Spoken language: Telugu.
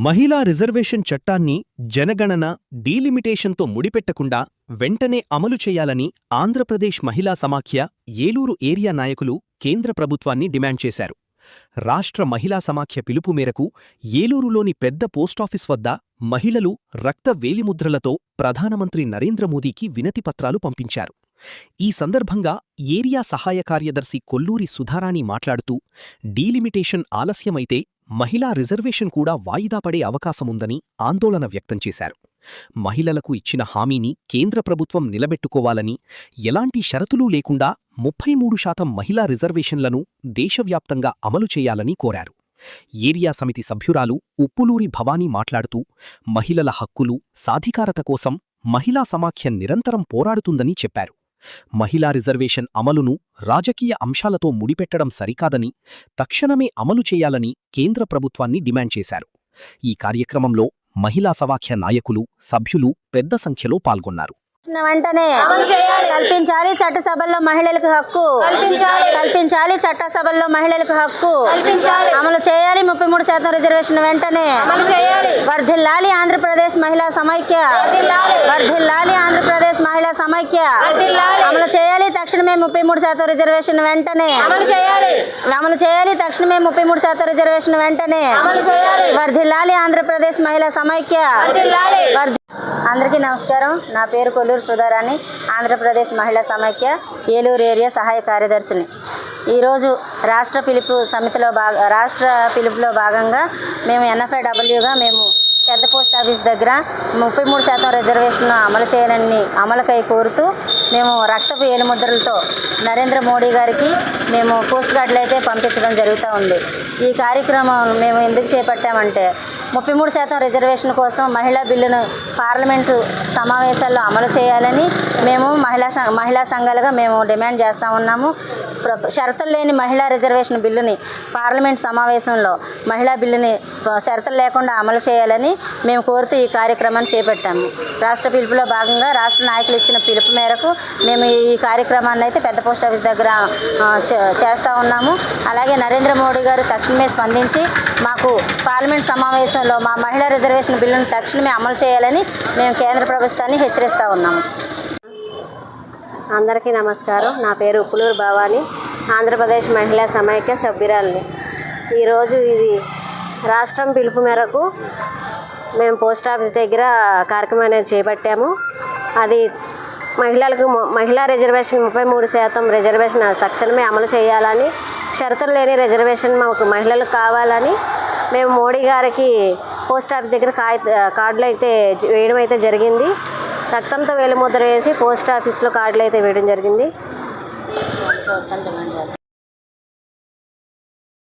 మహిళా రిజర్వేషన్ చట్టాన్ని జనగణన డీలిమిటేషన్తో ముడిపెట్టకుండా వెంటనే అమలు చేయాలని ఆంధ్రప్రదేశ్ మహిళా సమాఖ్య ఏలూరు ఏరియా నాయకులు కేంద్ర ప్రభుత్వాన్ని డిమాండ్ చేశారు. రాష్ట్ర మహిళా సమాఖ్య పిలుపు మేరకు ఏలూరులోని పెద్ద పోస్టాఫీస్ వద్ద మహిళలు రక్త వేలిముద్రలతో ప్రధానమంత్రి నరేంద్ర మోదీకి వినతిపత్రాలు పంపించారు. ఈ సందర్భంగా ఏరియా సహాయ కార్యదర్శి కొల్లూరి సుధారాణి మాట్లాడుతూ, డీలిమిటేషన్ ఆలస్యమైతే మహిళా రిజర్వేషన్ కూడా వాయిదా పడే అవకాశముందని ఆందోళన వ్యక్తం చేశారు. మహిళలకు ఇచ్చిన హామీని కేంద్ర ప్రభుత్వం నిలబెట్టుకోవాలని, ఎలాంటి షరతులూ లేకుండా 33% మహిళా రిజర్వేషన్లను దేశవ్యాప్తంగా అమలు చేయాలని కోరారు. ఏరియా సమితి సభ్యురాలు ఉప్పులూరి భవానీ మాట్లాడుతూ, మహిళల హక్కులు, సాధికారత కోసం మహిళా సమాఖ్య నిరంతరం పోరాడుతుందని చెప్పారు. మహిళా రిజర్వేషన్ అమలును రాజకీయ అంశాలతో ముడిపెట్టడం సరికాదని, తక్షణమే అమలు చేయాలని కేంద్ర ప్రభుత్వాన్ని డిమాండ్ చేశారు. ఈ కార్యక్రమంలో మహిళా సమాఖ్య నాయకులు, సభ్యులు పెద్ద సంఖ్యలో పాల్గొన్నారు. వెంటనే కల్పించాలి చట్టసభల్లో మహిళలకు హక్కు, కల్పించాలి చట్టసభల్లో మహిళలకు హక్కు, అమలు చేయాలి 33% రిజర్వేషన్ వెంటనే వర్ధిల్లాలి ఆంధ్రప్రదేశ్ మహిళా సమైక్య, వర్ధిల్లాలి ఆంధ్రప్రదేశ్ మహిళా సమైక్య, అమలు చేయాలి తక్షణమే 33% రిజర్వేషన్ వెంటనే అమలు చేయాలి తక్షణమే 33% రిజర్వేషన్ వెంటనే వర్ధిల్లాలి ఆంధ్రప్రదేశ్ మహిళా సమైక్య. అందరికీ నమస్కారం. నా పేరు కొల్లూరు సుధారాణి, ఆంధ్రప్రదేశ్ మహిళా సమైక్య ఏలూరు ఏరియా సహాయ కార్యదర్శిని. ఈరోజు రాష్ట్ర పిలుపులో భాగంగా మేము NFIWగా మేము పెద్ద పోస్ట్ ఆఫీస్ దగ్గర 33% రిజర్వేషన్ అమలు చేయాలని అమలుకై కోరుతూ మేము రక్తపు ఏలుముద్రలతో నరేంద్ర మోడీ గారికి మేము పోస్ట్ కార్డులు అయితే పంపించడం జరుగుతూ ఉంది. ఈ కార్యక్రమం మేము ఎందుకు చేపట్టామంటే 33% రిజర్వేషన్ కోసం మహిళా బిల్లును పార్లమెంటు సమావేశాల్లో అమలు చేయాలని మేము మహిళా సంఘాలుగా మేము డిమాండ్ చేస్తూ ఉన్నాము. షరతులు లేని మహిళా రిజర్వేషన్ బిల్లుని పార్లమెంట్ సమావేశంలో మహిళా బిల్లుని షరతులు లేకుండా అమలు చేయాలని మేము కోరుతూ ఈ కార్యక్రమాన్ని చేపట్టాము. రాష్ట్ర పిలుపులో భాగంగా రాష్ట్ర నాయకులు ఇచ్చిన పిలుపు మేరకు మేము ఈ కార్యక్రమాన్ని అయితే పెద్ద పోస్ట్ ఆఫీస్ దగ్గర చేస్తూ ఉన్నాము. అలాగే నరేంద్ర మోడీ గారు తక్షణమే స్పందించి మాకు పార్లమెంట్ సమావేశంలో మా మహిళా రిజర్వేషన్ బిల్లును తక్షణమే అమలు చేయాలని మేము కేంద్ర ప్రభుత్వాన్ని హెచ్చరిస్తూ ఉన్నాము. అందరికీ నమస్కారం. నా పేరు ఉప్పులూరు భవానీ, ఆంధ్రప్రదేశ్ మహిళా సమైక్య సభ్యురాలిని. ఈరోజు ఇది రాష్ట్రం పిలుపు మేరకు మేము పోస్ట్ ఆఫీస్ దగ్గర కార్యక్రమం అనేది చేపట్టాము. అది మహిళా రిజర్వేషన్ 33% రిజర్వేషన్ తక్షణమే అమలు చేయాలని, షరతులు లేని రిజర్వేషన్ మాకు మహిళలకు కావాలని మేము మోడీ గారికి పోస్ట్ ఆఫీస్ దగ్గర కార్డులు అయితే వేయడం అయితే జరిగింది. రక్తంతో వేలిముద్ర వేసి పోస్ట్ ఆఫీస్లో కార్డులు అయితే వేయడం జరిగింది.